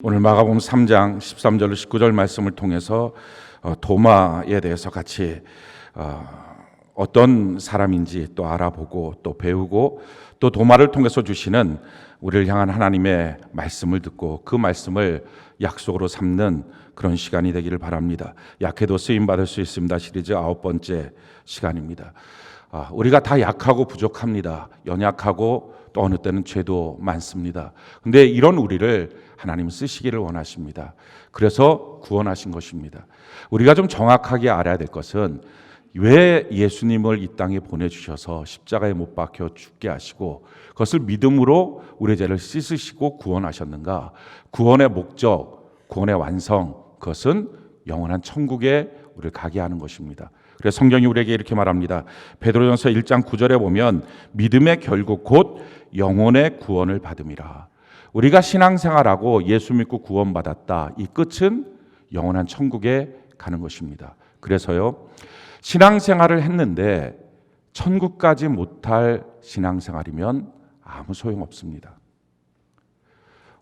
오늘 마가복음 3장 13절로 19절 말씀을 통해서 도마에 대해서 같이 어떤 사람인지 또 알아보고 또 배우고 또 도마를 통해서 주시는 우리를 향한 하나님의 말씀을 듣고 그 말씀을 약속으로 삼는 그런 시간이 되기를 바랍니다. 약해도 쓰임받을 수 있습니다 시리즈 9번째 시간입니다. 우리가 다 약하고 부족합니다. 연약하고 또 어느 때는 죄도 많습니다. 그런데 이런 우리를 하나님은 쓰시기를 원하십니다. 그래서 구원하신 것입니다. 우리가 좀 정확하게 알아야 될 것은 왜 예수님을 이 땅에 보내주셔서 십자가에 못 박혀 죽게 하시고 그것을 믿음으로 우리의 죄를 씻으시고 구원하셨는가. 구원의 목적, 구원의 완성, 그것은 영원한 천국에 우리를 가게 하는 것입니다. 그래서 성경이 우리에게 이렇게 말합니다. 베드로전서 1장 9절에 보면 믿음의 결국 곧 영혼의 구원을 받음이라. 우리가 신앙생활하고 예수 믿고 구원받았다. 이 끝은 영원한 천국에 가는 것입니다. 그래서요, 신앙생활을 했는데 천국까지 못할 신앙생활이면 아무 소용없습니다.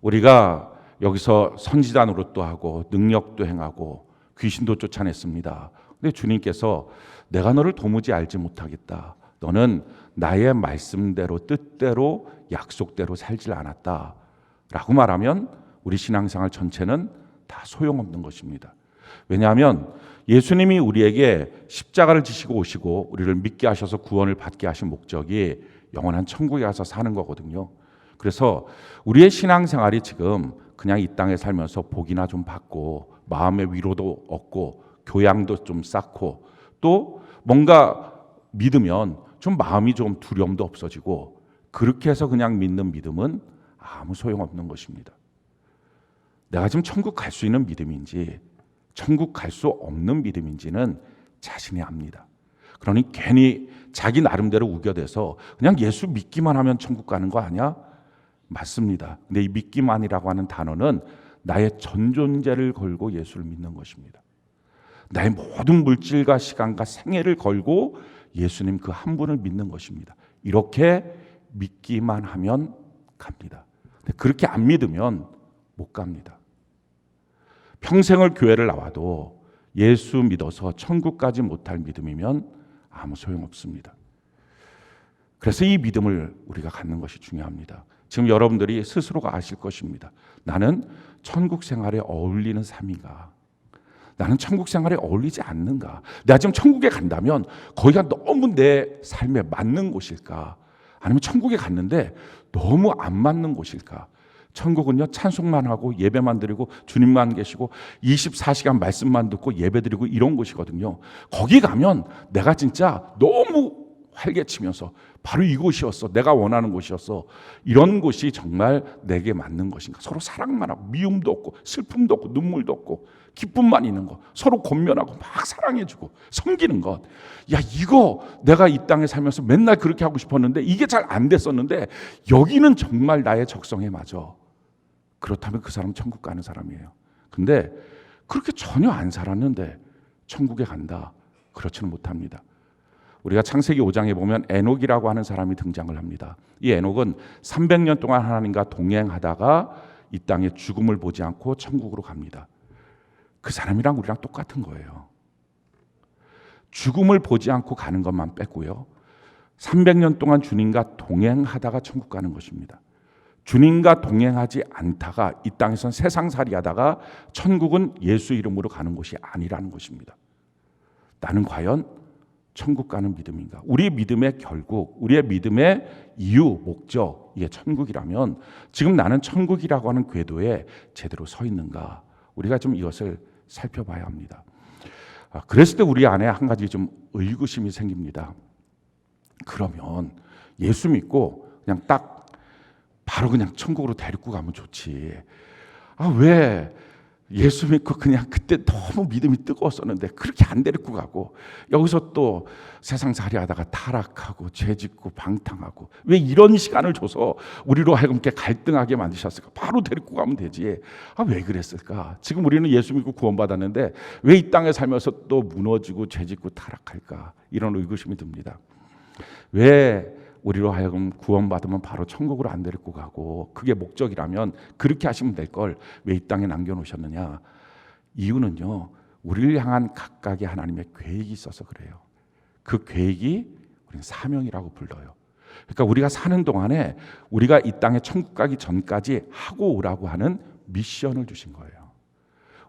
우리가 여기서 선지자 노릇도 하고 능력도 행하고 귀신도 쫓아냈습니다. 근데 주님께서 내가 너를 도무지 알지 못하겠다. 너는 나의 말씀대로 뜻대로 약속대로 살질 않았다. 라고 말하면 우리 신앙생활 전체는 다 소용없는 것입니다. 왜냐하면 예수님이 우리에게 십자가를 지시고 오시고 우리를 믿게 하셔서 구원을 받게 하신 목적이 영원한 천국에 가서 사는 거거든요. 그래서 우리의 신앙생활이 지금 그냥 이 땅에 살면서 복이나 좀 받고 마음의 위로도 얻고 교양도 좀 쌓고 또 뭔가 믿으면 좀 마음이 좀 두려움도 없어지고 그렇게 해서 그냥 믿는 믿음은 아무 소용없는 것입니다. 내가 지금 천국 갈 수 있는 믿음인지 천국 갈 수 없는 믿음인지는 자신이 압니다. 그러니 괜히 자기 나름대로 우겨대서 그냥 예수 믿기만 하면 천국 가는 거 아니야? 맞습니다. 근데 이 믿기만이라고 하는 단어는 나의 전 존재를 걸고 예수를 믿는 것입니다. 나의 모든 물질과 시간과 생애를 걸고 예수님 그 한 분을 믿는 것입니다. 이렇게 믿기만 하면 갑니다. 근데 그렇게 안 믿으면 못 갑니다. 평생을 교회를 나와도 예수 믿어서 천국까지 못할 믿음이면 아무 소용없습니다. 그래서 이 믿음을 우리가 갖는 것이 중요합니다. 지금 여러분들이 스스로가 아실 것입니다. 나는 천국 생활에 어울리는 삶인가? 나는 천국 생활에 어울리지 않는가? 내가 지금 천국에 간다면 거기가 너무 내 삶에 맞는 곳일까? 아니면 천국에 갔는데 너무 안 맞는 곳일까? 천국은요, 찬송만 하고 예배만 드리고 주님만 계시고 24시간 말씀만 듣고 예배 드리고 이런 곳이거든요. 거기 가면 내가 진짜 너무 활개치면서 바로 이곳이었어, 내가 원하는 곳이었어, 이런 곳이 정말 내게 맞는 것인가? 서로 사랑만 하고 미움도 없고 슬픔도 없고 눈물도 없고 기쁨만 있는 것, 서로 권면하고 막 사랑해주고 섬기는 것. 야, 이거 내가 이 땅에 살면서 맨날 그렇게 하고 싶었는데 이게 잘 안 됐었는데 여기는 정말 나의 적성에 맞아. 그렇다면 그 사람은 천국 가는 사람이에요. 근데 그렇게 전혀 안 살았는데 천국에 간다? 그렇지는 못합니다. 우리가 창세기 5장에 보면 에녹이라고 하는 사람이 등장을 합니다. 이 에녹은 300년 동안 하나님과 동행하다가 이 땅에 죽음을 보지 않고 천국으로 갑니다. 그 사람이랑 우리랑 똑같은 거예요. 죽음을 보지 않고 가는 것만 뺐고요, 300년 동안 주님과 동행하다가 천국 가는 것입니다. 주님과 동행하지 않다가 이 땅에선 세상살이 하다가 천국은 예수 이름으로 가는 곳이 아니라는 것입니다. 나는 과연 천국 가는 믿음인가? 우리의 믿음의 결국, 우리의 믿음의 이유, 목적, 이게 천국이라면 지금 나는 천국이라고 하는 궤도에 제대로 서 있는가? 우리가 좀 이것을 살펴봐야 합니다. 그랬을 때 우리 안에 한 가지 좀 의구심이 생깁니다. 그러면 예수 믿고 그냥 딱 바로 그냥 천국으로 데리고 가면 좋지. 왜 예수 믿고 그냥 그때 너무 믿음이 뜨거웠었는데 그렇게 안 데리고 가고 여기서 또 세상살이 하다가 타락하고 죄짓고 방탕하고 왜 이런 시간을 줘서 우리로 하여금 이렇게 갈등하게 만드셨을까? 바로 데리고 가면 되지. 왜 그랬을까? 지금 우리는 예수 믿고 구원받았는데 왜 이 땅에 살면서 또 무너지고 죄짓고 타락할까? 이런 의구심이 듭니다. 왜 우리로 하여금 구원받으면 바로 천국으로 안 데리고 가고 그게 목적이라면 그렇게 하시면 될 걸 왜 이 땅에 남겨놓으셨느냐? 이유는요, 우리를 향한 각각의 하나님의 계획이 있어서 그래요. 그 계획이 우리는 사명이라고 불러요. 그러니까 우리가 사는 동안에 우리가 이 땅에 천국 가기 전까지 하고 오라고 하는 미션을 주신 거예요.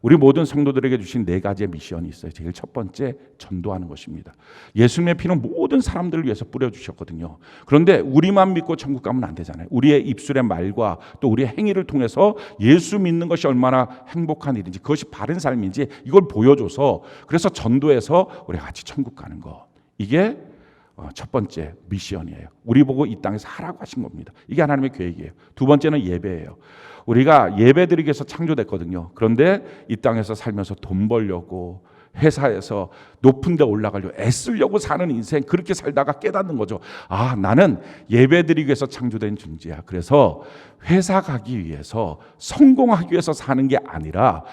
우리 모든 성도들에게 주신 4가지의 미션이 있어요. 제일 첫 번째, 전도하는 것입니다. 예수님의 피는 모든 사람들을 위해서 뿌려주셨거든요. 그런데 우리만 믿고 천국 가면 안 되잖아요. 우리의 입술의 말과 또 우리의 행위를 통해서 예수 믿는 것이 얼마나 행복한 일인지, 그것이 바른 삶인지 이걸 보여줘서, 그래서 전도해서 우리가 같이 천국 가는 것, 이게 첫 번째 미션이에요. 우리 보고 이 땅에서 하라고 하신 겁니다. 이게 하나님의 계획이에요. 두 번째는 예배예요. 우리가 예배드리기 위해서 창조됐거든요. 그런데 이 땅에서 살면서 돈 벌려고, 회사에서 높은 데 올라가려고 애쓰려고 사는 인생, 그렇게 살다가 깨닫는 거죠. 아, 나는 예배드리기 위해서 창조된 존재야. 그래서 회사 가기 위해서, 성공하기 위해서 사는 게 아니라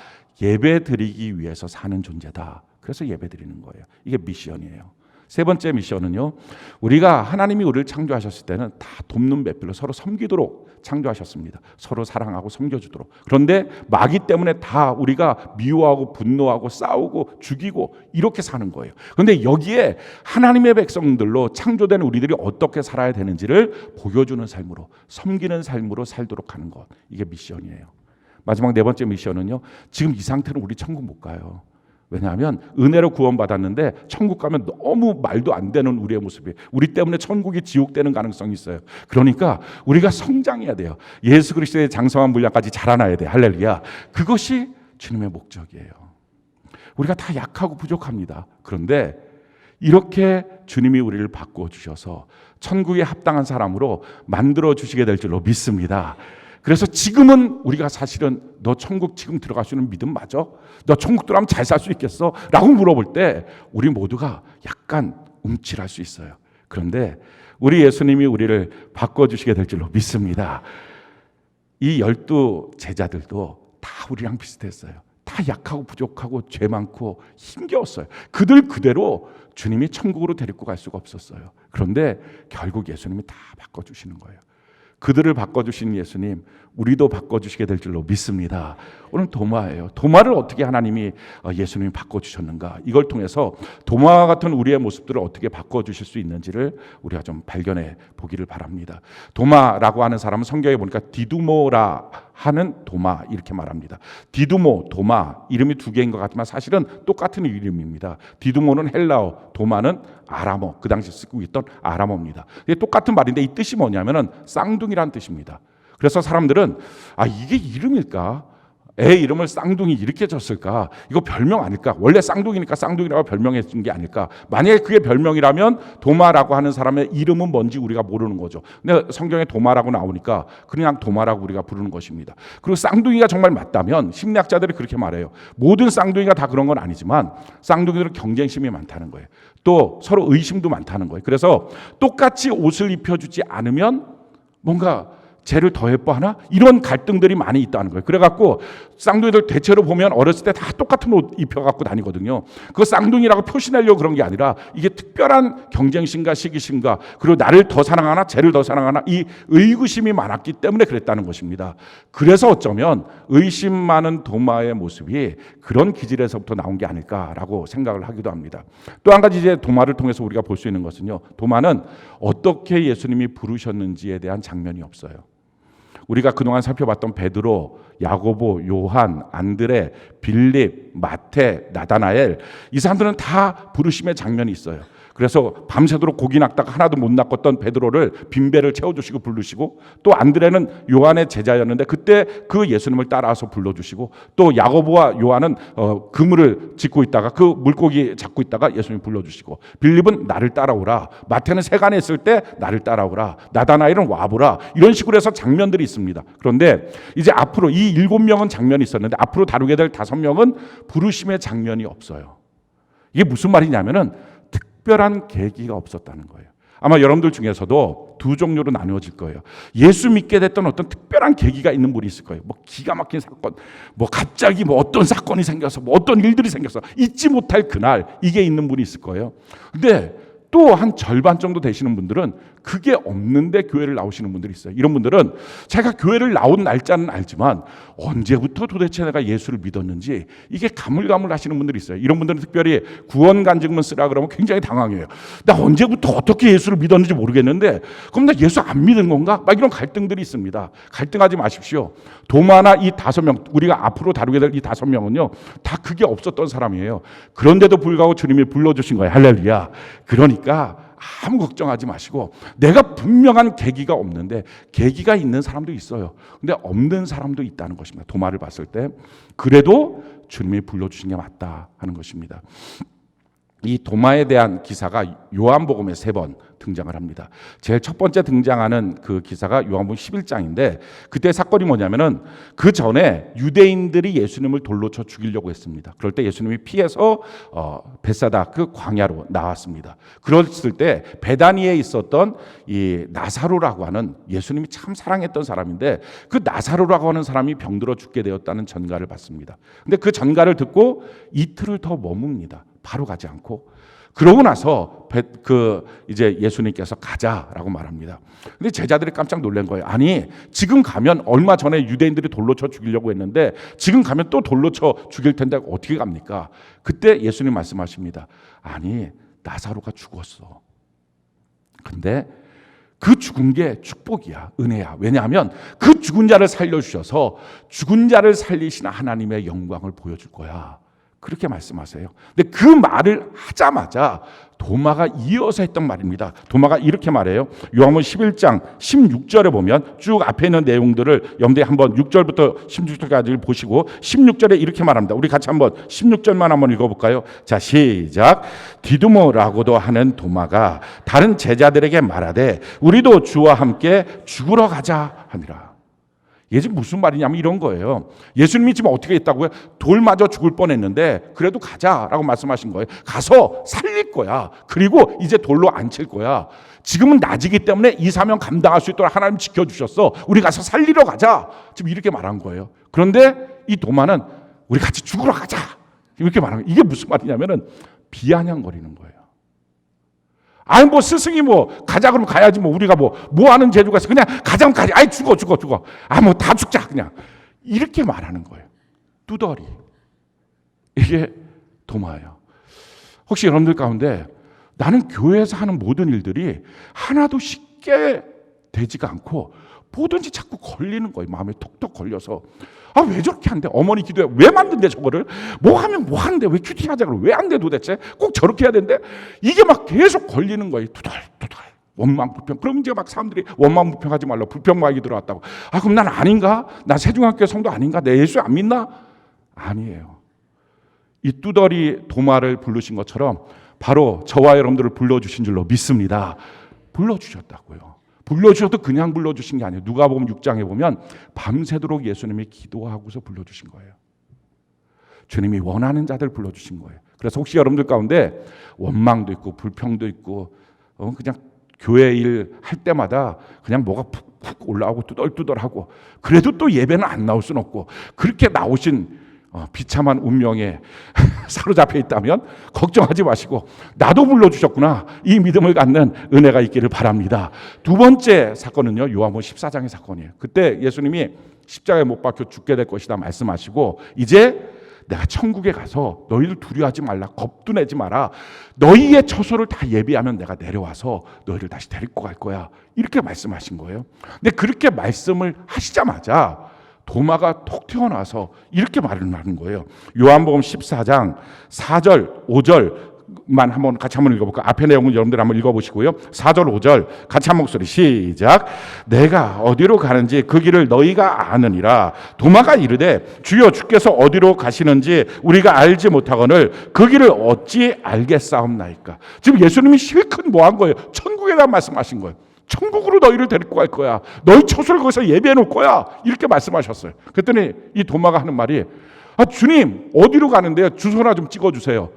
예배드리기 위해서 사는 존재다. 그래서 예배드리는 거예요. 이게 미션이에요. 세 번째 미션은요, 우리가 하나님이 우리를 창조하셨을 때는 다 돕는 배필로 서로 섬기도록 창조하셨습니다. 서로 사랑하고 섬겨주도록. 그런데 마귀 때문에 다 우리가 미워하고 분노하고 싸우고 죽이고 이렇게 사는 거예요. 그런데 여기에 하나님의 백성들로 창조된 우리들이 어떻게 살아야 되는지를 보여주는 삶으로, 섬기는 삶으로 살도록 하는 것, 이게 미션이에요. 마지막 4번째 미션은요, 지금 이 상태로 우리 천국 못 가요. 왜냐하면 은혜로 구원받았는데 천국 가면 너무 말도 안 되는 우리의 모습이, 우리 때문에 천국이 지옥되는 가능성이 있어요. 그러니까 우리가 성장해야 돼요. 예수 그리스도의 장성한 분량까지 자라나야 돼요. 할렐루야. 그것이 주님의 목적이에요. 우리가 다 약하고 부족합니다. 그런데 이렇게 주님이 우리를 바꿔주셔서 천국에 합당한 사람으로 만들어주시게 될 줄로 믿습니다. 그래서 지금은 우리가 사실은 너 천국 지금 들어갈 수 있는 믿음 맞아? 너 천국 들어가면 잘 살 수 있겠어? 라고 물어볼 때 우리 모두가 약간 움찔할 수 있어요. 그런데 우리 예수님이 우리를 바꿔주시게 될 줄로 믿습니다. 이 12 제자들도 다 우리랑 비슷했어요. 다 약하고 부족하고 죄 많고 힘겨웠어요. 그들 그대로 주님이 천국으로 데리고 갈 수가 없었어요. 그런데 결국 예수님이 다 바꿔주시는 거예요. 그들을 바꿔주신 예수님, 우리도 바꿔주시게 될 줄로 믿습니다. 오늘 도마예요. 도마를 어떻게 하나님이, 예수님이 바꿔주셨는가, 이걸 통해서 도마와 같은 우리의 모습들을 어떻게 바꿔주실 수 있는지를 우리가 좀 발견해 보기를 바랍니다. 도마라고 하는 사람은 성경에 보니까 디두모라 하는 도마, 이렇게 말합니다. 디두모, 도마, 이름이 2개인 것 같지만 사실은 똑같은 이름입니다. 디두모는 헬라어, 도마는 아람어, 그 당시 쓰고 있던 아람어입니다. 이게 똑같은 말인데 이 뜻이 뭐냐면은 쌍둥이란 뜻입니다. 그래서 사람들은 이게 이름일까? 애 이름을 쌍둥이 이렇게 졌을까? 이거 별명 아닐까? 원래 쌍둥이니까 쌍둥이라고 별명해 준 게 아닐까? 만약에 그게 별명이라면 도마라고 하는 사람의 이름은 뭔지 우리가 모르는 거죠. 근데 성경에 도마라고 나오니까 그냥 도마라고 우리가 부르는 것입니다. 그리고 쌍둥이가 정말 맞다면 심리학자들이 그렇게 말해요. 모든 쌍둥이가 다 그런 건 아니지만 쌍둥이들은 경쟁심이 많다는 거예요. 또 서로 의심도 많다는 거예요. 그래서 똑같이 옷을 입혀주지 않으면 뭔가 쟤를 더 예뻐하나? 이런 갈등들이 많이 있다는 거예요. 그래갖고 쌍둥이들 대체로 보면 어렸을 때 다 똑같은 옷 입혀갖고 다니거든요. 그거 쌍둥이라고 표시내려고 그런 게 아니라 이게 특별한 경쟁심과 시기심과, 그리고 나를 더 사랑하나 쟤를 더 사랑하나, 이 의구심이 많았기 때문에 그랬다는 것입니다. 그래서 어쩌면 의심 많은 도마의 모습이 그런 기질에서부터 나온 게 아닐까라고 생각을 하기도 합니다. 또 한 가지 이제 도마를 통해서 우리가 볼 수 있는 것은요, 도마는 어떻게 예수님이 부르셨는지에 대한 장면이 없어요. 우리가 그동안 살펴봤던 베드로, 야고보, 요한, 안드레, 빌립, 마태, 나다나엘, 이 사람들은 다 부르심의 장면이 있어요. 그래서 밤새도록 고기 낚다가 하나도 못 낚았던 베드로를 빈배를 채워주시고 부르시고, 또 안드레는 요한의 제자였는데 그때 그 예수님을 따라서 불러주시고, 또 야고보와 요한은 그물을 짓고 있다가 그 물고기 잡고 있다가 예수님 불러주시고, 빌립은 나를 따라오라, 마태는 세간에 있을 때 나를 따라오라, 나다나엘은 와보라, 이런 식으로 해서 장면들이 있습니다. 그런데 이제 앞으로 이 7명은 장면이 있었는데 앞으로 다루게 될 5명은 부르심의 장면이 없어요. 이게 무슨 말이냐면은 특별한 계기가 없었다는 거예요. 아마 여러분들 중에서도 2 종류로 나누어질 거예요. 예수 믿게 됐던 어떤 특별한 계기가 있는 분이 있을 거예요. 뭐 기가 막힌 사건, 뭐 갑자기 뭐 어떤 사건이 생겨서 뭐 어떤 일들이 생겨서 잊지 못할 그날, 이게 있는 분이 있을 거예요. 근데 또 한 절반 정도 되시는 분들은 그게 없는데 교회를 나오시는 분들이 있어요. 이런 분들은 제가 교회를 나온 날짜는 알지만 언제부터 도대체 내가 예수를 믿었는지 이게 가물가물하시는 분들이 있어요. 이런 분들은 특별히 구원간증문 쓰라 그러면 굉장히 당황해요. 나 언제부터 어떻게 예수를 믿었는지 모르겠는데 그럼 나 예수 안 믿은 건가? 막 이런 갈등들이 있습니다. 갈등하지 마십시오. 도마나 이 5명, 우리가 앞으로 다루게 될 이 5명은요 다 그게 없었던 사람이에요. 그런데도 불구하고 주님이 불러주신 거예요. 할렐루야. 그러니까 아무 걱정하지 마시고, 내가 분명한 계기가 없는데 계기가 있는 사람도 있어요. 근데 없는 사람도 있다는 것입니다. 도마를 봤을 때 그래도 주님이 불러주신 게 맞다 하는 것입니다. 이 도마에 대한 기사가 요한복음에 3번 등장을 합니다. 제일 첫 번째 등장하는 그 기사가 요한복음 11장인데 그때 사건이 뭐냐면은 그 전에 유대인들이 예수님을 돌로 쳐 죽이려고 했습니다. 그럴 때 예수님이 피해서 벳사다 그 광야로 나왔습니다. 그랬을 때 베다니에 있었던 이 나사로라고 하는, 예수님이 참 사랑했던 사람인데 그 나사로라고 하는 사람이 병들어 죽게 되었다는 전가를 받습니다. 근데 그 전가를 듣고 이틀을 더 머뭅니다. 바로 가지 않고. 그러고 나서 이제 예수님께서 가자라고 말합니다. 근데 제자들이 깜짝 놀란 거예요. 아니, 지금 가면 얼마 전에 유대인들이 돌로 쳐 죽이려고 했는데 지금 가면 또 돌로 쳐 죽일 텐데 어떻게 갑니까? 그때 예수님 말씀하십니다. 아니, 나사로가 죽었어. 근데 그 죽은 게 축복이야, 은혜야. 왜냐하면 그 죽은 자를 살려주셔서 죽은 자를 살리신 하나님의 영광을 보여줄 거야. 그렇게 말씀하세요. 근데 그 말을 하자마자 도마가 이어서 했던 말입니다. 도마가 이렇게 말해요. 요한복음 11장 16절에 보면 쭉 앞에 있는 내용들을 염두에 한번 6절부터 16절까지 보시고 16절에 이렇게 말합니다. 우리 같이 한번 16절만 한번 읽어볼까요? 자, 시작. 디두모라고도 하는 도마가 다른 제자들에게 말하되 우리도 주와 함께 죽으러 가자 하니라. 이게 지금 무슨 말이냐면 이런 거예요. 예수님이 지금 어떻게 했다고요? 돌 맞아 죽을 뻔했는데 그래도 가자라고 말씀하신 거예요. 가서 살릴 거야. 그리고 이제 돌로 안 칠 거야. 지금은 낮이기 때문에 이 사명 감당할 수 있도록 하나님 지켜주셨어. 우리 가서 살리러 가자. 지금 이렇게 말한 거예요. 그런데 이 도마는 우리 같이 죽으러 가자. 이렇게 말한 거예요. 이게 무슨 말이냐면은 비아냥거리는 거예요. 아니 뭐 스승이 뭐 가자 그러면 가야지, 뭐 우리가 뭐 하는 재주가 있어. 그냥 가자면 가자. 아이 죽어. 아 뭐 다 죽자 그냥. 이렇게 말하는 거예요. 뚜더리. 이게 도마예요. 혹시 여러분들 가운데 나는 교회에서 하는 모든 일들이 하나도 쉽게 되지가 않고 뭐든지 자꾸 걸리는 거예요. 마음에 톡톡 걸려서. 아, 왜 저렇게 한대? 어머니 기도해. 왜 만든대 저거를? 뭐 하면 뭐 하는데? 왜 큐티 하자 그러? 왜 안 돼 도대체? 꼭 저렇게 해야 되는데? 이게 막 계속 걸리는 거예요. 투덜투덜. 원망 불평. 그럼 이제 막 사람들이 원망 불평하지 말라. 불평마귀 들어왔다고. 아, 그럼 난 아닌가? 나 세중학교 성도 아닌가? 내 예수 안 믿나? 아니에요. 이 뚜더리 도마를 부르신 것처럼 바로 저와 여러분들을 불러주신 줄로 믿습니다. 불러주셨다고요. 불러주셔도 그냥 불러주신 게 아니에요. 누가복음 6장에 보면 밤새도록 예수님이 기도하고서 불러주신 거예요. 주님이 원하는 자들 불러주신 거예요. 그래서 혹시 여러분들 가운데 원망도 있고 불평도 있고 그냥 교회 일 할 때마다 그냥 뭐가 푹푹 올라오고 뚜덜뚜덜하고 그래도 또 예배는 안 나올 수는 없고 그렇게 나오신 비참한 운명에 사로잡혀 있다면 걱정하지 마시고 나도 불러주셨구나, 이 믿음을 갖는 은혜가 있기를 바랍니다. 두 번째 사건은요, 요한복음 14장의 사건이에요. 그때 예수님이 십자가에 못 박혀 죽게 될 것이다 말씀하시고 이제 내가 천국에 가서 너희들 두려워하지 말라, 겁도 내지 마라, 너희의 처소를 다 예비하면 내가 내려와서 너희를 다시 데리고 갈 거야, 이렇게 말씀하신 거예요. 근데 그렇게 말씀을 하시자마자 도마가 톡 튀어나와서 이렇게 말을 하는 거예요. 요한복음 14장 4절 5절만 같이 한번 읽어볼까요? 앞에 내용은 여러분들 한번 읽어보시고요. 4절 5절 같이 한 목소리 시작. 내가 어디로 가는지 그 길을 너희가 아느니라. 도마가 이르되 주여 주께서 어디로 가시는지 우리가 알지 못하거늘 그 길을 어찌 알겠사옵나이까. 지금 예수님이 실컷 뭐 한 거예요? 천국에 대한 말씀하신 거예요. 천국으로 너희를 데리고 갈 거야. 너희 처소를 거기서 예비해 놓을 거야. 이렇게 말씀하셨어요. 그랬더니 이 도마가 하는 말이 주님 어디로 가는데요? 주소나 좀 찍어주세요.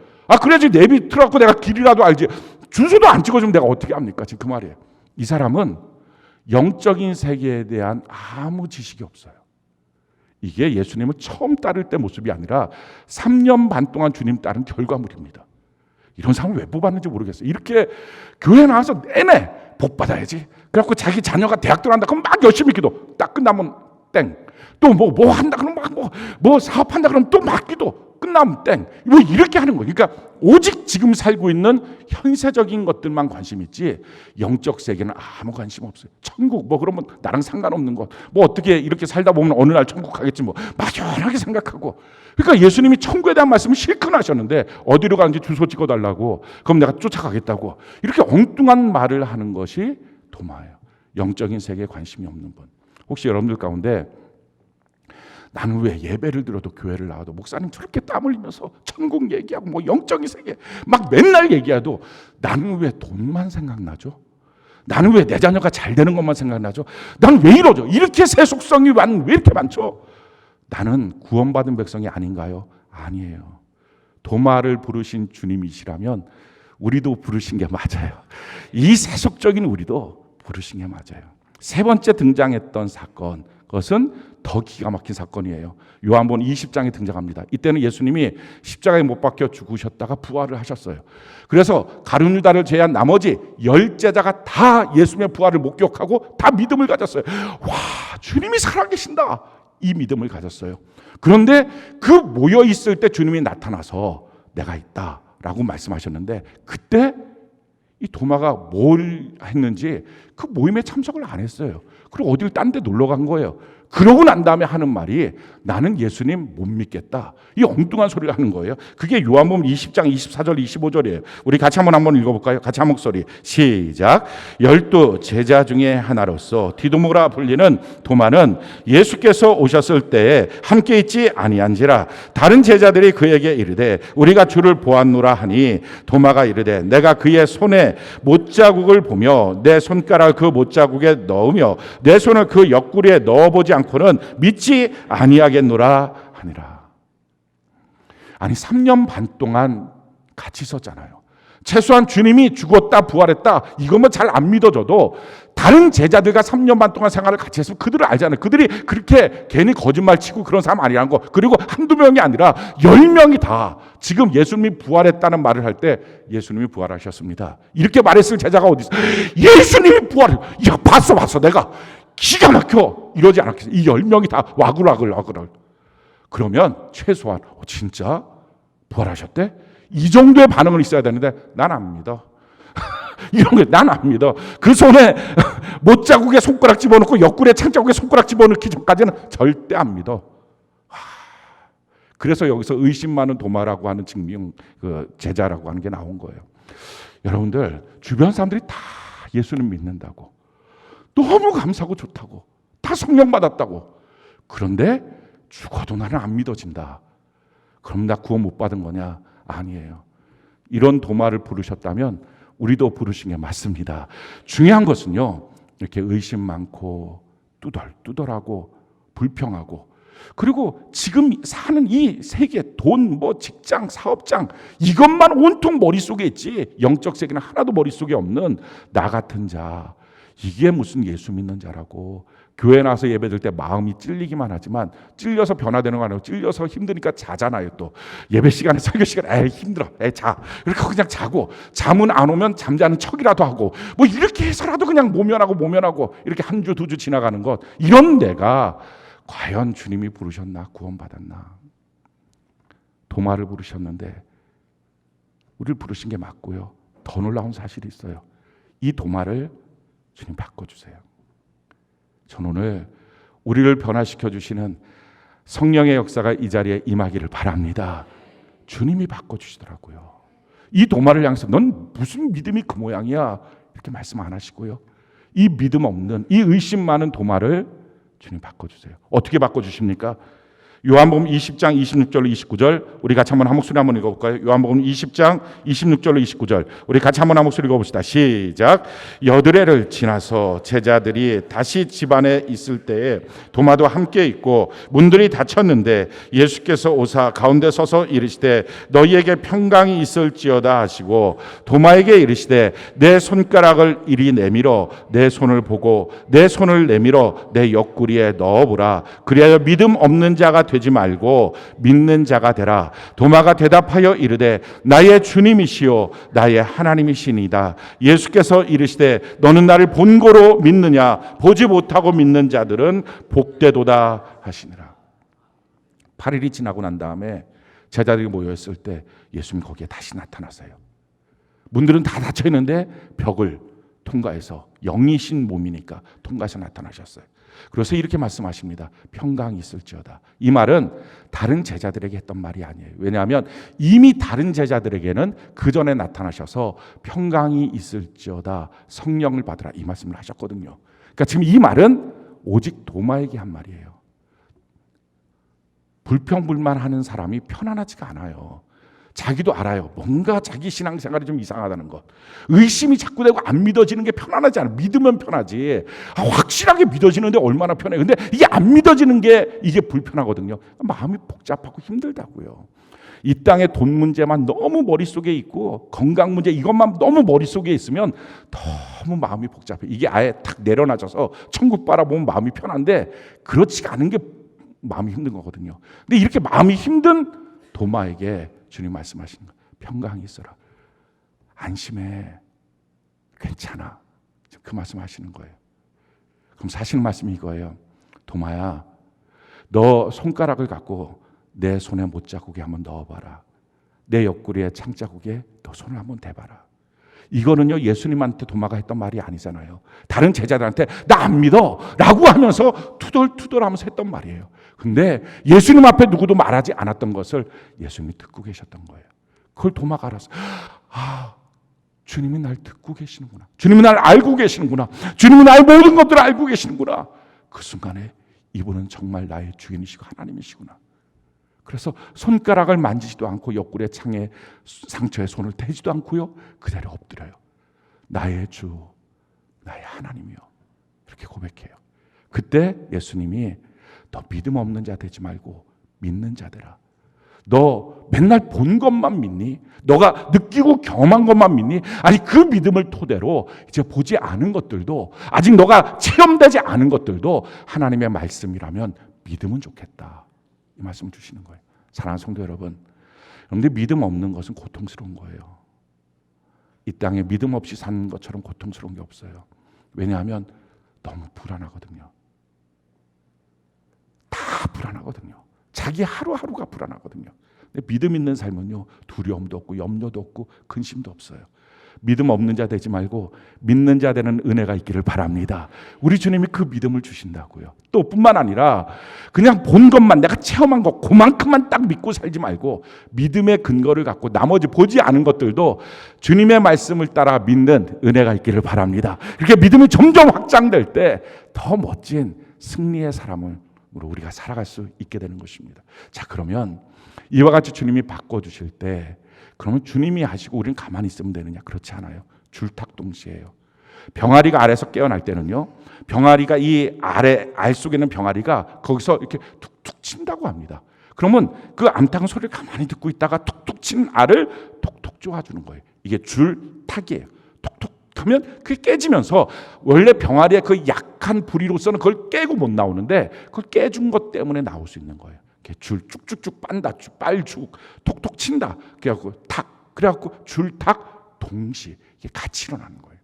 그래야지 내비 틀어갖고 내가 길이라도 알지. 주소도 안 찍어주면 내가 어떻게 합니까? 지금 그 말이에요. 이 사람은 영적인 세계에 대한 아무 지식이 없어요. 이게 예수님을 처음 따를 때 모습이 아니라 3년 반 동안 주님 따른 결과물입니다. 이런 사람을 왜 뽑았는지 모르겠어요. 이렇게 교회 나와서 내내 복 받아야지. 그래갖고 자기 자녀가 대학 들어간다 그러면 막 열심히 기도. 딱 끝나면 땡. 또 뭐 한다 그러면 막 뭐 사업한다 그러면 또 막 기도. 끝나면 땡. 뭐 이렇게 하는 거예요. 그러니까 오직 지금 살고 있는 현세적인 것들만 관심 있지 영적 세계는 아무 관심 없어요. 천국 뭐 그러면 나랑 상관없는 것. 뭐 어떻게 이렇게 살다 보면 어느 날 천국 가겠지 뭐 막연하게 생각하고. 그러니까 예수님이 천국에 대한 말씀을 실컷 하셨는데 어디로 가는지 주소 찍어달라고. 그럼 내가 쫓아가겠다고. 이렇게 엉뚱한 말을 하는 것이 도마예요. 영적인 세계에 관심이 없는 분. 혹시 여러분들 가운데 나는 왜 예배를 드려도 교회를 나와도 목사님 저렇게 땀 흘리면서 천국 얘기하고 뭐 영적인 세계 막 맨날 얘기해도 나는 왜 돈만 생각나죠? 나는 왜 내 자녀가 잘 되는 것만 생각나죠? 나는 왜 이러죠? 이렇게 세속성이 왜 이렇게 많죠? 나는 구원받은 백성이 아닌가요? 아니에요. 도마를 부르신 주님이시라면 우리도 부르신 게 맞아요. 이 세속적인 우리도 부르신 게 맞아요. 세 번째 등장했던 사건, 그것은 더 기가 막힌 사건이에요. 요한복음 20장에 등장합니다. 이때는 예수님이 십자가에 못 박혀 죽으셨다가 부활을 하셨어요. 그래서 가룟 유다를 제외한 나머지 10제자가 다 예수님의 부활을 목격하고 다 믿음을 가졌어요. 와, 주님이 살아계신다. 이 믿음을 가졌어요. 그런데 그 모여 있을 때 주님이 나타나서 내가 있다라고 말씀하셨는데 그때 이 도마가 뭘 했는지 그 모임에 참석을 안 했어요. 그리고 어딜 딴 데 놀러 간 거예요. 그러고 난 다음에 하는 말이 나는 예수님 못 믿겠다. 이 엉뚱한 소리를 하는 거예요. 그게 요한복음 20장 24절 25절이에요. 우리 같이 한번 읽어볼까요? 같이 한 목소리 시작. 12 제자 중에 하나로서 디도모라 불리는 도마는 예수께서 오셨을 때에 함께 있지 아니한지라. 다른 제자들이 그에게 이르되 우리가 주를 보았노라 하니 도마가 이르되 내가 그의 손에 못자국을 보며 내 손가락을 그 못자국에 넣으며 내 손을 그 옆구리에 넣어보지 않고는 믿지 아니하겠노라 하니라. 아니 3년 반 동안 같이 있었잖아요. 최소한 주님이 죽었다 부활했다 이것만 잘 안 믿어져도 다른 제자들과 3년 반 동안 생활을 같이 했으면 그들을 알잖아요. 그들이 그렇게 괜히 거짓말 치고 그런 사람 아니라는 거. 그리고 한두 명이 아니라 10명이 다 지금 예수님이 부활했다는 말을 할 때 예수님이 부활하셨습니다. 이렇게 말했을 제자가 어디 있어? 예수님이 부활을 야 봤어 내가 기가 막혀 이러지 않았겠어요. 이 10명이 다 와글와글 그러면 최소한 진짜 부활하셨대? 이 정도의 반응은 있어야 되는데 난 안 믿어. 이런 게 난 안 믿어. 그 손에 못자국에 손가락 집어넣고 옆구리에 창자국에 손가락 집어넣기 전까지는 절대 안 믿어. 그래서 여기서 의심 많은 도마라고 하는 증명 그 제자라고 하는 게 나온 거예요. 여러분들 주변 사람들이 다 예수님 믿는다고 너무 감사하고 좋다고 다 성령 받았다고 그런데 죽어도 나는 안 믿어진다. 그럼 나 구원 못 받은 거냐? 아니에요. 이런 도마를 부르셨다면 우리도 부르신 게 맞습니다. 중요한 것은요 이렇게 의심 많고 뚜덜뚜덜하고 불평하고 그리고 지금 사는 이 세계 돈, 뭐 직장, 사업장 이것만 온통 머릿속에 있지 영적 세계는 하나도 머릿속에 없는 나 같은 자 이게 무슨 예수 믿는 자라고 교회 나와서 예배드릴 때 마음이 찔리기만 하지만 찔려서 변화되는 거 아니고 찔려서 힘드니까 자잖아요. 또 예배 시간에 설교 시간에 힘들어 자 이렇게 그냥 자고 잠은 안 오면 잠자는 척이라도 하고 뭐 이렇게 해서라도 그냥 모면하고 이렇게 한 주 두 주 지나가는 것 이런 내가 과연 주님이 부르셨나 구원받았나. 도마를 부르셨는데 우리를 부르신 게 맞고요. 더 놀라운 사실이 있어요. 이 도마를 주님 바꿔주세요. 전 오늘 우리를 변화시켜 주시는 성령의 역사가 이 자리에 임하기를 바랍니다. 주님이 바꿔주시더라고요. 이 도마를 향해서 넌 무슨 믿음이 그 모양이야 이렇게 말씀 안 하시고요. 이 믿음 없는 이 의심 많은 도마를 주님 바꿔주세요. 어떻게 바꿔주십니까? 요한복음 20장 26절로 29절 우리 같이 한번 한 목소리 한번 읽어볼까요? 요한복음 20장 26절로 29절 우리 같이 한번 한 목소리 읽어봅시다. 시작. 여드레를 지나서 제자들이 다시 집안에 있을 때에 도마도 함께 있고 문들이 닫혔는데 예수께서 오사 가운데 서서 이르시되 너희에게 평강이 있을지어다 하시고 도마에게 이르시되 내 손가락을 이리 내밀어 내 손을 보고 내 손을 내밀어 내 옆구리에 넣어보라. 그리하여 믿음 없는 자가 되지 말고 믿는 자가 되라. 도마가 대답하여 이르되 나의 주님이시요 나의 하나님이시니이다. 예수께서 이르시되 너는 나를 본고로 믿느냐? 보지 못하고 믿는 자들은 복되도다 하시니라. 8일이 지나고 난 다음에 제자들이 모여있을 때 예수님 거기에 다시 나타나세요. 문들은 다 닫혀 있는데 벽을 통과해서 영이신 몸이니까 통과해서 나타나셨어요. 그래서 이렇게 말씀하십니다. 평강이 있을지어다. 이 말은 다른 제자들에게 했던 말이 아니에요. 왜냐하면 이미 다른 제자들에게는 그 전에 나타나셔서 평강이 있을지어다, 성령을 받으라, 이 말씀을 하셨거든요. 그러니까 지금 이 말은 오직 도마에게 한 말이에요. 불평불만하는 사람이 편안하지가 않아요. 자기도 알아요. 뭔가 자기 신앙생활이 좀 이상하다는 것. 의심이 자꾸 되고 안 믿어지는 게 편안하지 않아요. 믿으면 편하지. 확실하게 믿어지는데 얼마나 편해요. 근데 이게 안 믿어지는 게 이게 불편하거든요. 마음이 복잡하고 힘들다고요. 이 땅의 돈 문제만 너무 머릿속에 있고 건강 문제 이것만 너무 머릿속에 있으면 너무 마음이 복잡해요. 이게 아예 탁 내려놔져서 천국 바라보면 마음이 편한데 그렇지가 않은 게 마음이 힘든 거거든요. 근데 이렇게 마음이 힘든 도마에게 주님 말씀하시는 거예요. 평강이 있어라. 안심해. 괜찮아. 그 말씀하시는 거예요. 그럼 사실 말씀이 이거예요. 도마야, 너 손가락을 갖고 내 손에 못자국에 한번 넣어봐라. 내 옆구리에 창자국에 너 손을 한번 대봐라. 이거는요, 예수님한테 도마가 했던 말이 아니잖아요. 다른 제자들한테 나 안 믿어 라고 하면서 투덜투덜하면서 했던 말이에요. 근데 예수님 앞에 누구도 말하지 않았던 것을 예수님이 듣고 계셨던 거예요. 그걸 도마가 알아서 주님이 날 듣고 계시는구나. 주님이 날 알고 계시는구나. 주님이 나의 모든 것들을 알고 계시는구나. 그 순간에 이분은 정말 나의 주인이시고 하나님이시구나. 그래서 손가락을 만지지도 않고 옆구리에 창에 상처에 손을 대지도 않고요. 그대로 엎드려요. 나의 주, 나의 하나님이요. 이렇게 고백해요. 그때 예수님이 너 믿음 없는 자 되지 말고 믿는 자 되라. 너 맨날 본 것만 믿니? 너가 느끼고 경험한 것만 믿니? 아니 그 믿음을 토대로 이제 보지 않은 것들도 아직 너가 체험되지 않은 것들도 하나님의 말씀이라면 믿으면 좋겠다. 이 말씀을 주시는 거예요. 사랑하는 성도 여러분, 여러분들 믿음 없는 것은 고통스러운 거예요. 이 땅에 믿음 없이 사는 것처럼 고통스러운 게 없어요. 왜냐하면 너무 불안하거든요. 다 불안하거든요. 자기 하루하루가 불안하거든요. 근데 믿음 있는 삶은요, 두려움도 없고 염려도 없고 근심도 없어요. 믿음 없는 자 되지 말고 믿는 자 되는 은혜가 있기를 바랍니다. 우리 주님이 그 믿음을 주신다고요. 또 뿐만 아니라 그냥 본 것만 내가 체험한 것 그만큼만 딱 믿고 살지 말고 믿음의 근거를 갖고 나머지 보지 않은 것들도 주님의 말씀을 따라 믿는 은혜가 있기를 바랍니다. 이렇게 믿음이 점점 확장될 때 더 멋진 승리의 사람으로 우리가 살아갈 수 있게 되는 것입니다. 자, 그러면 이와 같이 주님이 바꿔주실 때 그러면 주님이 하시고 우리는 가만히 있으면 되느냐? 그렇지 않아요. 줄탁동시에요. 병아리가 알에서 깨어날 때는요, 병아리가 이 알 속에 있는 병아리가 거기서 이렇게 툭툭 친다고 합니다. 그러면 그 암탉 소리를 가만히 듣고 있다가 툭툭 친 알을 톡톡 쪼아주는 거예요. 이게 줄탁이에요. 톡톡 하면 그게 깨지면서 원래 병아리의 그 약한 부리로서는 그걸 깨고 못 나오는데 그걸 깨준 것 때문에 나올 수 있는 거예요. 줄 쭉쭉쭉 빤다, 빨죽, 톡톡 친다. 그래갖고 탁, 그래갖고 줄탁 동시 이게 같이 일어나는 거예요.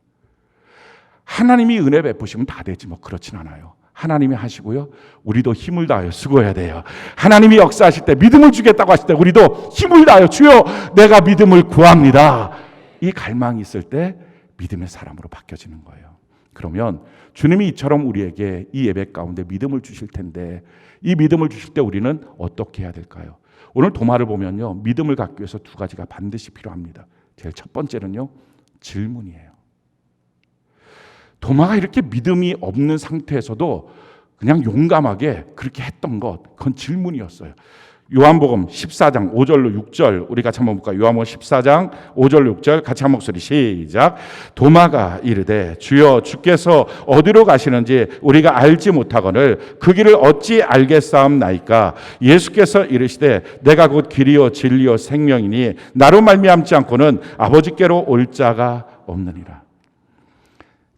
하나님이 은혜 베푸시면 다 되지 뭐 그렇진 않아요. 하나님이 하시고요, 우리도 힘을 다하여 수고해야 돼요. 하나님이 역사하실 때 믿음을 주겠다고 하실 때 우리도 힘을 다하여 주여 내가 믿음을 구합니다. 이 갈망이 있을 때 믿음의 사람으로 바뀌어지는 거예요. 그러면 주님이 이처럼 우리에게 이 예배 가운데 믿음을 주실 텐데 이 믿음을 주실 때 우리는 어떻게 해야 될까요? 오늘 도마를 보면요, 믿음을 갖기 위해서 두 가지가 반드시 필요합니다. 제일 첫 번째는요, 질문이에요. 도마가 이렇게 믿음이 없는 상태에서도 그냥 용감하게 그렇게 했던 것, 그건 질문이었어요. 요한복음 14장 5절로 6절 우리 같이 한번 볼까요? 요한복음 14장 5절 6절 같이 한 목소리 시작. 도마가 이르되 주여 주께서 어디로 가시는지 우리가 알지 못하거늘 그 길을 어찌 알겠사옵나이까. 예수께서 이르시되 내가 곧 길이요 진리요 생명이니 나로 말미암지 않고는 아버지께로 올 자가 없느니라.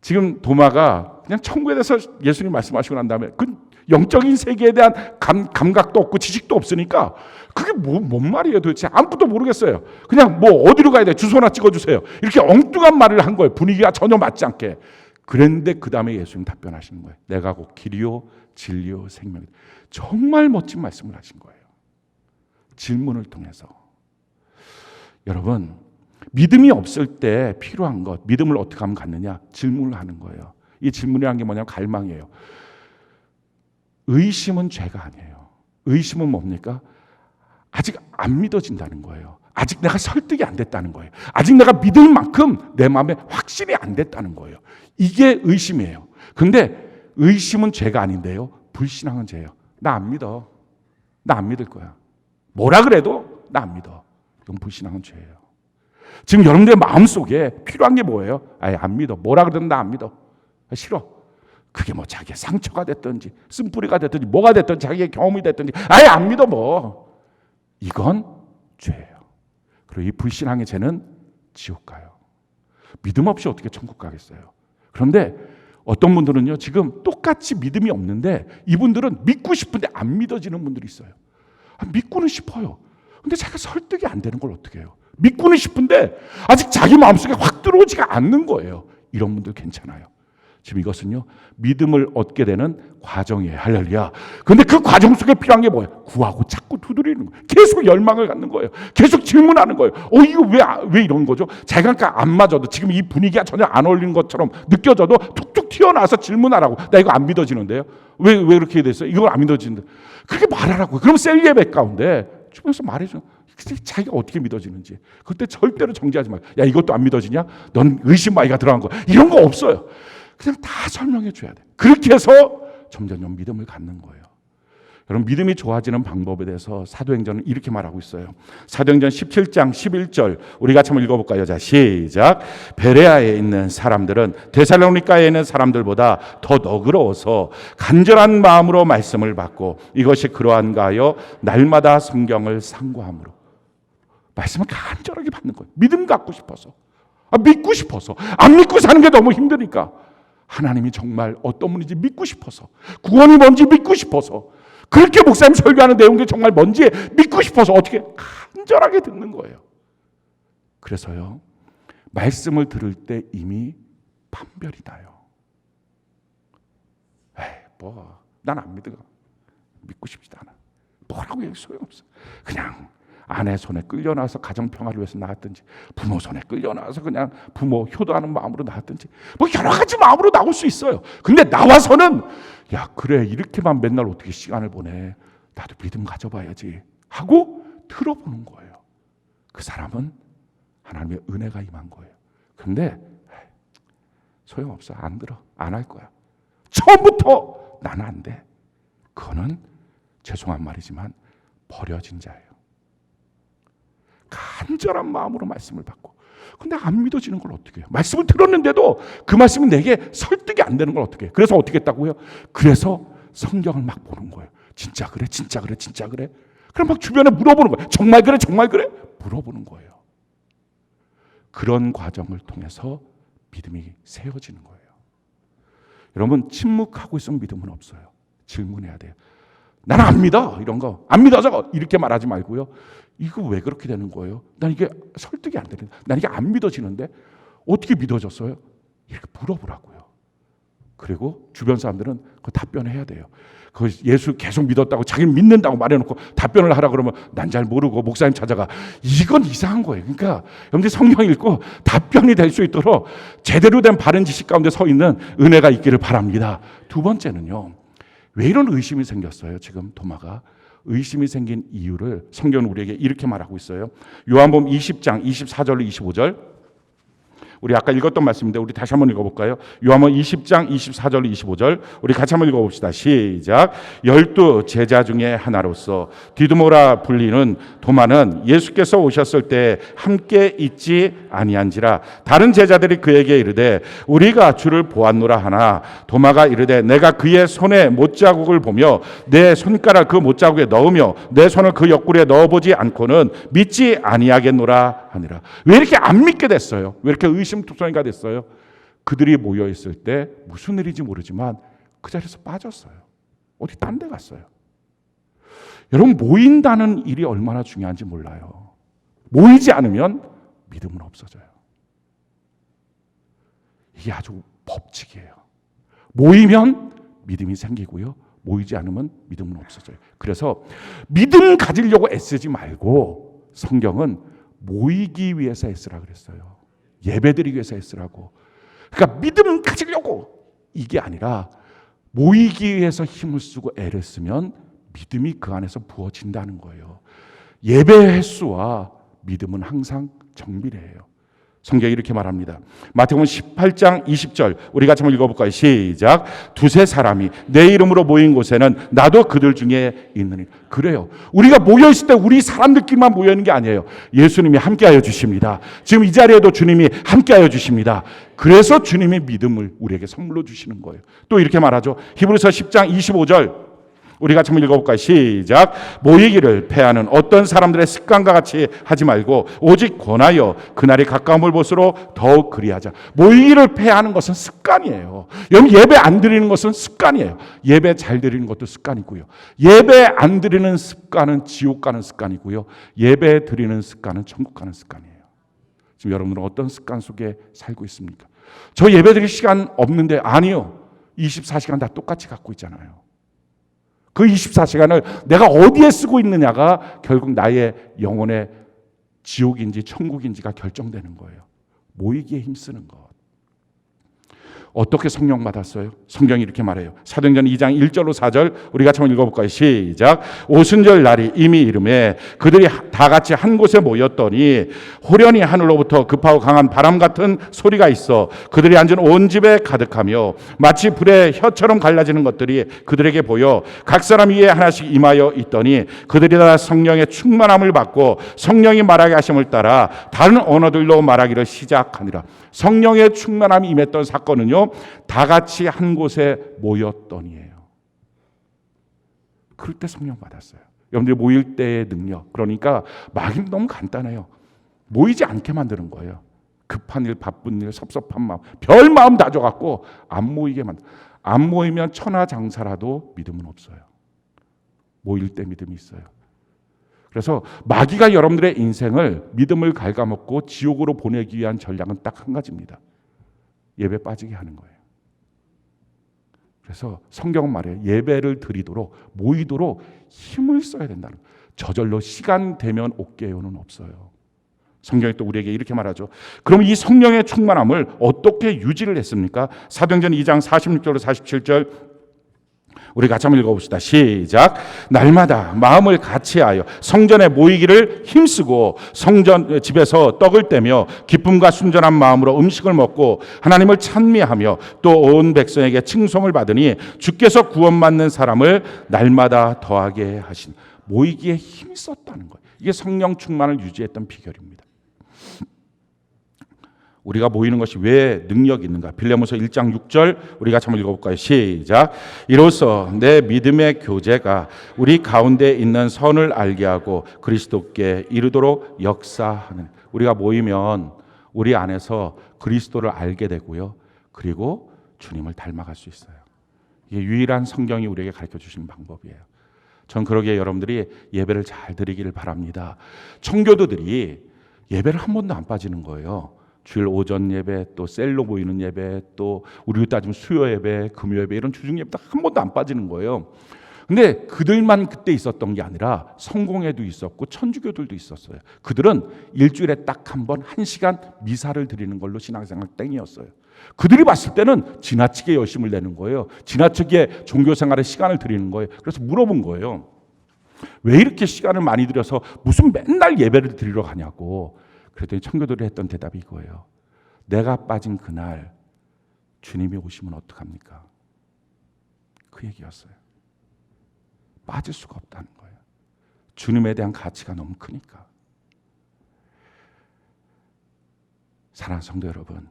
지금 도마가 그냥 천국에 대해서 예수님 말씀하시고 난 다음에 영적인 세계에 대한 감각도 없고 지식도 없으니까 그게 뭔 말이에요 도대체. 아무것도 모르겠어요. 그냥 뭐 어디로 가야 돼? 주소나 찍어주세요. 이렇게 엉뚱한 말을 한 거예요. 분위기가 전혀 맞지 않게. 그랬는데 그 다음에 예수님 답변하시는 거예요. 내가 곧 길이요 진리요 생명이다. 정말 멋진 말씀을 하신 거예요. 질문을 통해서. 여러분, 믿음이 없을 때 필요한 것, 믿음을 어떻게 하면 갖느냐? 질문을 하는 거예요. 이 질문이라는 게 뭐냐면 갈망이에요. 의심은 죄가 아니에요. 의심은 뭡니까? 아직 안 믿어진다는 거예요. 아직 내가 설득이 안 됐다는 거예요. 아직 내가 믿을 만큼 내 마음에 확신이 안 됐다는 거예요. 이게 의심이에요. 근데 의심은 죄가 아닌데요. 불신앙은 죄예요. 나 안 믿어. 나 안 믿을 거야. 뭐라 그래도 나 안 믿어. 이건 불신앙은 죄예요. 지금 여러분들의 마음속에 필요한 게 뭐예요? 아예 안 믿어. 뭐라 그러든 나 안 믿어. 싫어. 그게 뭐 자기의 상처가 됐든지 쓴뿌리가 됐든지 뭐가 됐든지 자기의 경험이 됐든지 아예 안 믿어 뭐. 이건 죄예요. 그리고 이 불신앙의 죄는 지옥 가요. 믿음 없이 어떻게 천국 가겠어요? 그런데 어떤 분들은요 지금 똑같이 믿음이 없는데 이분들은 믿고 싶은데 안 믿어지는 분들이 있어요. 믿고는 싶어요. 근데 자기가 설득이 안 되는 걸 어떻게 해요? 믿고는 싶은데 아직 자기 마음속에 확 들어오지가 않는 거예요. 이런 분들 괜찮아요. 지금 이것은요 믿음을 얻게 되는 과정이에요. 할렐루야. 그런데 그 과정 속에 필요한 게 뭐예요? 구하고 찾고 두드리는 거예요. 계속 열망을 갖는 거예요. 계속 질문하는 거예요. 이거 왜 이런 거죠? 자기가 그러니까 안 맞아도 지금 이 분위기가 전혀 안 어울리는 것처럼 느껴져도 툭툭 튀어나와서 질문하라고. 나 이거 안 믿어지는데요? 왜 그렇게 됐어요? 이걸 안 믿어지는데. 그렇게 말하라고요. 그럼 셀 예배 가운데 주변에서 말해줘. 자기가 어떻게 믿어지는지. 그때 절대로 정지하지 마요. 야 이것도 안 믿어지냐? 넌 의심 마이가 들어간 거야. 이런 거 없어요. 그냥 다 설명해 줘야 돼. 그렇게 해서 점점 믿음을 갖는 거예요. 여러분 믿음이 좋아지는 방법에 대해서 사도행전은 이렇게 말하고 있어요. 사도행전 17장 11절 우리 같이 한번 읽어볼까요? 자 시작. 베레아에 있는 사람들은 데살로니가에 있는 사람들보다 더 너그러워서 간절한 마음으로 말씀을 받고 이것이 그러한가 하여 날마다 성경을 상고함으로 말씀을 간절하게 받는 거예요. 믿음 갖고 싶어서. 믿고 싶어서. 안 믿고 사는 게 너무 힘드니까. 하나님이 정말 어떤 분인지 믿고 싶어서. 구원이 뭔지 믿고 싶어서. 그렇게 목사님 설교하는 내용이 정말 뭔지 믿고 싶어서 어떻게 간절하게 듣는 거예요. 그래서요. 말씀을 들을 때 이미 판별이 나요. 난 안 믿어. 믿고 싶지도 않아. 뭐라고 얘기 소용없어. 그냥 아내 손에 끌려나와서 가정평화를 위해서 나왔든지 부모 손에 끌려나와서 그냥 부모 효도하는 마음으로 나왔든지 뭐 여러 가지 마음으로 나올 수 있어요. 근데 나와서는 야 그래 이렇게만 맨날 어떻게 시간을 보내. 나도 믿음 가져봐야지 하고 들어보는 거예요. 그 사람은 하나님의 은혜가 임한 거예요. 근데 소용없어. 안 들어. 안 할 거야. 처음부터 나는 안 돼. 그거는 죄송한 말이지만 버려진 자예요. 간절한 마음으로 말씀을 받고. 근데 안 믿어지는 걸 어떻게 해요? 말씀을 들었는데도 그 말씀이 내게 설득이 안 되는 걸 어떻게 해요? 그래서 어떻게 했다고요? 그래서 성경을 막 보는 거예요. 진짜 그래? 진짜 그래? 진짜 그래? 그럼 막 주변에 물어보는 거예요. 정말 그래? 정말 그래? 물어보는 거예요. 그런 과정을 통해서 믿음이 세워지는 거예요. 여러분 침묵하고 있으면 믿음은 없어요. 질문해야 돼요. 나는 안 믿어. 이런 거. 안 믿어서 이렇게 말하지 말고요. 이거 왜 그렇게 되는 거예요? 난 이게 설득이 안 되는데. 난 이게 안 믿어지는데. 어떻게 믿어졌어요? 이렇게 물어보라고요. 그리고 주변 사람들은 그 답변을 해야 돼요. 그 예수 계속 믿었다고 자기는 믿는다고 말해놓고 답변을 하라 그러면 난 잘 모르고 목사님 찾아가. 이건 이상한 거예요. 그러니까 여러분들 성경 읽고 답변이 될 수 있도록 제대로 된 바른 지식 가운데 서 있는 은혜가 있기를 바랍니다. 두 번째는요. 왜 이런 의심이 생겼어요? 지금 도마가. 의심이 생긴 이유를 성경은 우리에게 이렇게 말하고 있어요. 요한복음 20장 24절로 25절. 우리 아까 읽었던 말씀인데 우리 다시 한번 읽어볼까요? 요한복음 20장 24절로 25절. 우리 같이 한번 읽어봅시다. 시작. 12 제자 중에 하나로서 디두모라 불리는 도마는 예수께서 오셨을 때 함께 있지 아니한지라. 다른 제자들이 그에게 이르되 우리가 주를 보았노라 하나 도마가 이르되 내가 그의 손에 못자국을 보며 내 손가락 그 못자국에 넣으며 내 손을 그 옆구리에 넣어보지 않고는 믿지 아니하겠노라 하니라. 왜 이렇게 안 믿게 됐어요? 왜 이렇게 의심투성이가 됐어요? 그들이 모여 있을 때 무슨 일인지 모르지만 그 자리에서 빠졌어요. 어디 딴 데 갔어요. 여러분, 모인다는 일이 얼마나 중요한지 몰라요. 모이지 않으면 믿음은 없어져요. 이게 아주 법칙이에요. 모이면 믿음이 생기고요. 모이지 않으면 믿음은 없어져요. 그래서 믿음 가지려고 애쓰지 말고 성경은 모이기 위해서 애쓰라 그랬어요. 예배드리기 위해서 애쓰라고. 그러니까 믿음 가지려고 이게 아니라 모이기 위해서 힘을 쓰고 애를 쓰면 믿음이 그 안에서 부어진다는 거예요. 예배 횟수와 믿음은 항상 정비례해요. 성경이 이렇게 말합니다. 마태복음 18장 20절 우리 같이 한번 읽어볼까요? 시작. 두세 사람이 내 이름으로 모인 곳에는 나도 그들 중에 있느니. 그래요. 우리가 모여있을 때 우리 사람들끼리만 모여있는 게 아니에요. 예수님이 함께하여 주십니다. 지금 이 자리에도 주님이 함께하여 주십니다. 그래서 주님의 믿음을 우리에게 선물로 주시는 거예요. 또 이렇게 말하죠. 히브리서 10장 25절 우리 같이 한번 읽어볼까요? 시작. 모이기를 패하는 어떤 사람들의 습관과 같이 하지 말고 오직 권하여 그날이 가까움을 볼수록 더욱 그리하자. 모이기를 패하는 것은 습관이에요. 여러분, 예배 안 드리는 것은 습관이에요. 예배 잘 드리는 것도 습관이고요. 예배 안 드리는 습관은 지옥 가는 습관이고요. 예배 드리는 습관은 천국 가는 습관이에요. 지금 여러분들은 어떤 습관 속에 살고 있습니까? 저 예배 드릴 시간 없는데, 아니요. 24시간 다 똑같이 갖고 있잖아요. 그 24시간을 내가 어디에 쓰고 있느냐가 결국 나의 영혼의 지옥인지 천국인지가 결정되는 거예요. 모이기에 힘쓰는 것. 어떻게 성령 받았어요? 성경이 이렇게 말해요. 사도행전 2장 1절로 4절 우리 같이 한번 읽어볼까요? 시작. 오순절 날이 이미 이름에 그들이 다 같이 한 곳에 모였더니 호련히 하늘로부터 급하고 강한 바람 같은 소리가 있어 그들이 앉은 온 집에 가득하며 마치 불에 혀처럼 갈라지는 것들이 그들에게 보여 각 사람 위에 하나씩 임하여 있더니 그들이 다 성령의 충만함을 받고 성령이 말하게 하심을 따라 다른 언어들로 말하기를 시작하니라. 성령의 충만함이 임했던 사건은요, 다 같이 한 곳에 모였더니예요. 그럴 때 성령 받았어요. 여러분들이 모일 때의 능력, 그러니까 막임 너무 간단해요. 모이지 않게 만드는 거예요. 급한 일, 바쁜 일, 섭섭한 마음, 별 마음 다 줘갖고 안 모이게 만들. 안 모이면 천하장사라도 믿음은 없어요. 모일 때 믿음이 있어요. 그래서 마귀가 여러분들의 인생을 믿음을 갉아먹고 지옥으로 보내기 위한 전략은 딱 한 가지입니다. 예배 빠지게 하는 거예요. 그래서 성경은 말해요. 예배를 드리도록 모이도록 힘을 써야 된다는 거예요. 저절로 시간 되면 옥게요는 없어요. 성경이 또 우리에게 이렇게 말하죠. 그럼 이 성령의 충만함을 어떻게 유지를 했습니까? 사도행전 2장 46절로 47절 우리 같이 한번 읽어봅시다. 시작. 날마다 마음을 같이하여 성전에 모이기를 힘쓰고 성전 집에서 떡을 떼며 기쁨과 순전한 마음으로 음식을 먹고 하나님을 찬미하며 또 온 백성에게 칭송을 받으니 주께서 구원받는 사람을 날마다 더하게 하신. 모이기에 힘이 썼다는 거예요. 이게 성령 충만을 유지했던 비결입니다. 우리가 모이는 것이 왜 능력이 있는가? 빌레몬서 1장 6절 우리 같이 한번 읽어볼까요? 시작. 이로써 내 믿음의 교제가 우리 가운데 있는 선을 알게 하고 그리스도께 이르도록 역사하는. 우리가 모이면 우리 안에서 그리스도를 알게 되고요. 그리고 주님을 닮아갈 수 있어요. 이게 유일한 성경이 우리에게 가르쳐 주신 방법이에요. 전 그러기에 여러분들이 예배를 잘 드리기를 바랍니다. 청교도들이 예배를 한 번도 안 빠지는 거예요. 주일 오전 예배, 또 셀로 모이는 예배, 또 우리로 따지면 수요 예배, 금요 예배 이런 주중 예배 한 번도 안 빠지는 거예요. 근데 그들만 그때 있었던 게 아니라 성공회도 있었고 천주교들도 있었어요. 그들은 일주일에 딱 한 번 1시간 미사를 드리는 걸로 신앙생활 땡이었어요. 그들이 봤을 때는 지나치게 열심을 내는 거예요. 지나치게 종교생활에 시간을 드리는 거예요. 그래서 물어본 거예요. 왜 이렇게 시간을 많이 들여서 무슨 맨날 예배를 드리러 가냐고. 그랬더니 청교도들이 했던 대답이 이거예요. 내가 빠진 그날 주님이 오시면 어떡합니까? 그 얘기였어요. 빠질 수가 없다는 거예요. 주님에 대한 가치가 너무 크니까. 사랑하는 성도 여러분,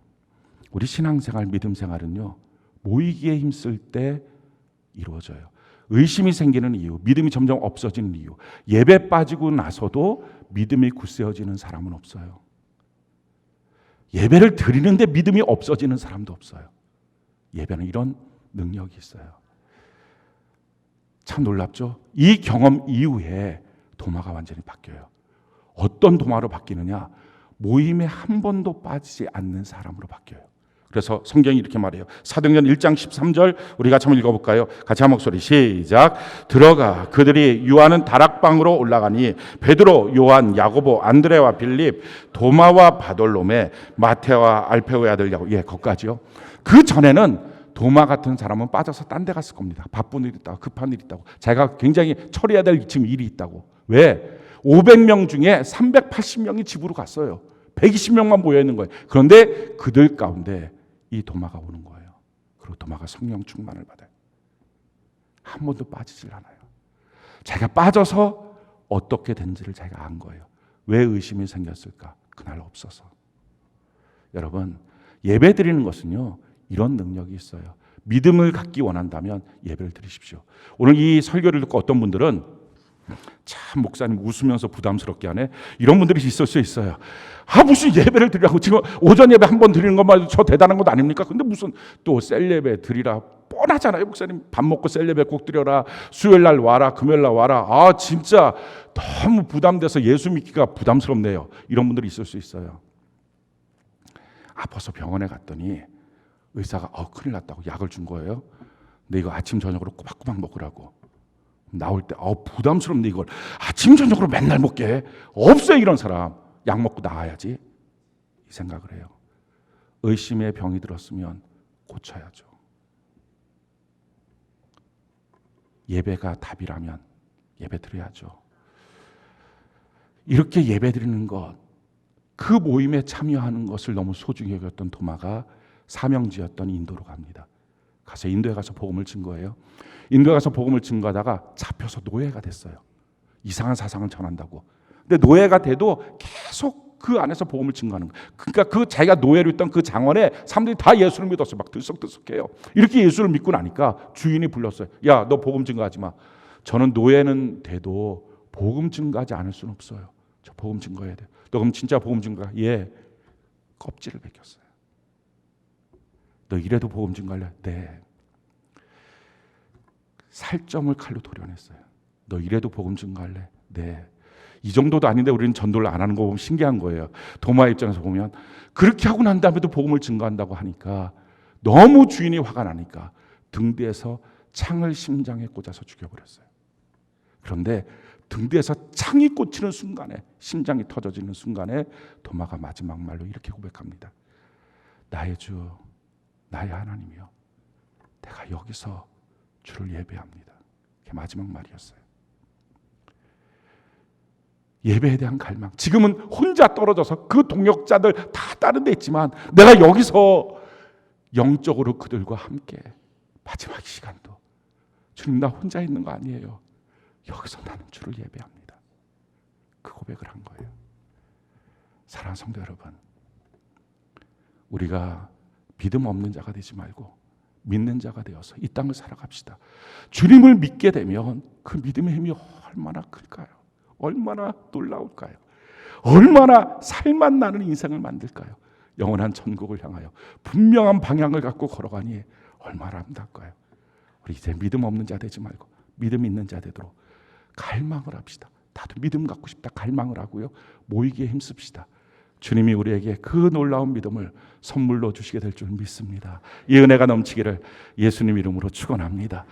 우리 신앙생활, 믿음생활은요, 모이기에 힘쓸 때 이루어져요. 의심이 생기는 이유, 믿음이 점점 없어지는 이유, 예배 빠지고 나서도 믿음이 굳세어지는 사람은 없어요. 예배를 드리는데 믿음이 없어지는 사람도 없어요. 예배는 이런 능력이 있어요. 참 놀랍죠? 이 경험 이후에 도마가 완전히 바뀌어요. 어떤 도마로 바뀌느냐? 모임에 한 번도 빠지지 않는 사람으로 바뀌어요. 그래서 성경이 이렇게 말해요. 사도행전 1장 13절 우리 같이 한번 읽어볼까요? 같이 한 목소리 시작. 들어가 그들이 유하는 다락방으로 올라가니 베드로, 요한, 야고보, 안드레와 빌립, 도마와 바돌로메, 마테와 알페오의 아들 야고보, 거기까지요. 그 전에는 도마 같은 사람은 빠져서 딴 데 갔을 겁니다. 바쁜 일 있다고, 급한 일 있다고, 자기가 굉장히 처리해야 될 지금 일이 있다고. 왜? 500명 중에 380명이 집으로 갔어요. 120명만 모여 있는 거예요. 그런데 그들 가운데 이 도마가 오는 거예요. 그리고 도마가 성령 충만을 받아요. 한 번도 빠지질 않아요. 자기가 빠져서 어떻게 된지를 자기가 안 거예요. 왜 의심이 생겼을까? 그날 없어서. 여러분, 예배 드리는 것은요, 이런 능력이 있어요. 믿음을 갖기 원한다면 예배를 드리십시오. 오늘 이 설교를 듣고 어떤 분들은 참 목사님 웃으면서 부담스럽게 하네, 이런 분들이 있을 수 있어요. 무슨 예배를 드리라고, 지금 오전 예배 한 번 드리는 것만 해도 저 대단한 것 아닙니까? 근데 무슨 또 셀 예배 드리라, 뻔하잖아요. 목사님 밥 먹고 셀 예배 꼭 드려라, 수요일 날 와라, 금요일 날 와라. 진짜 너무 부담돼서 예수 믿기가 부담스럽네요. 이런 분들이 있을 수 있어요. 아파서 병원에 갔더니 의사가 큰일 났다고 약을 준 거예요. 근데 이거 아침 저녁으로 꼬박꼬박 먹으라고. 나올 때 부담스럽네, 이걸 아침 저녁으로 맨날 먹게 해. 없어요 이런 사람. 약 먹고 나와야지, 이 생각을 해요. 의심의 병이 들었으면 고쳐야죠. 예배가 답이라면 예배 드려야죠. 이렇게 예배 드리는 것, 그 모임에 참여하는 것을 너무 소중히 여겼던 도마가 사명지였던 인도로 갑니다. 가서 인도에 가서 복음을 증거해요. 인도에 가서 복음을 증거하다가 잡혀서 노예가 됐어요. 이상한 사상을 전한다고. 근데 노예가 돼도 계속 그 안에서 복음을 증거하는 거예요. 그러니까 그 자기가 노예로 있던 그 장원에 사람들이 다 예수를 믿었어요. 막 들썩들썩해요. 이렇게 예수를 믿고 나니까 주인이 불렀어요. 야, 너 복음 증거하지 마. 저는 노예는 돼도 복음 증거하지 않을 수는 없어요. 저 복음 증거해야 돼. 너 그럼 진짜 복음 증거해? 예. 껍질을 벗겼어요. 너 이래도 복음 증거할래? 네. 살점을 칼로 도려냈어요. 너 이래도 복음 증거할래? 네. 이 정도도 아닌데 우리는 전도를 안 하는 거 보면 신기한 거예요. 도마 입장에서 보면 그렇게 하고 난 다음에도 복음을 증거한다고 하니까 너무 주인이 화가 나니까 등 뒤에서 창을 심장에 꽂아서 죽여버렸어요. 그런데 등 뒤에서 창이 꽂히는 순간에, 심장이 터져지는 순간에 도마가 마지막 말로 이렇게 고백합니다. 나의 주, 나의 하나님이여, 내가 여기서 주를 예배합니다. 그게 마지막 말이었어요. 예배에 대한 갈망. 지금은 혼자 떨어져서 그 동역자들 다 다른 데 있지만 내가 여기서 영적으로 그들과 함께 마지막 시간도 주님, 나 혼자 있는 거 아니에요. 여기서 나는 주를 예배합니다. 그 고백을 한 거예요. 사랑하는 성도 여러분, 우리가 믿음 없는 자가 되지 말고 믿는 자가 되어서 이 땅을 살아갑시다. 주님을 믿게 되면 그 믿음의 힘이 얼마나 클까요? 얼마나 놀라울까요? 얼마나 살맛 나는 인생을 만들까요? 영원한 천국을 향하여 분명한 방향을 갖고 걸어가니 얼마나 아름다울까요? 우리 이제 믿음 없는 자 되지 말고 믿음 있는 자 되도록 갈망을 합시다. 나도 믿음 갖고 싶다, 갈망을 하고요, 모이기에 힘씁시다. 주님이 우리에게 그 놀라운 믿음을 선물로 주시게 될 줄 믿습니다. 이 은혜가 넘치기를 예수님 이름으로 축원합니다.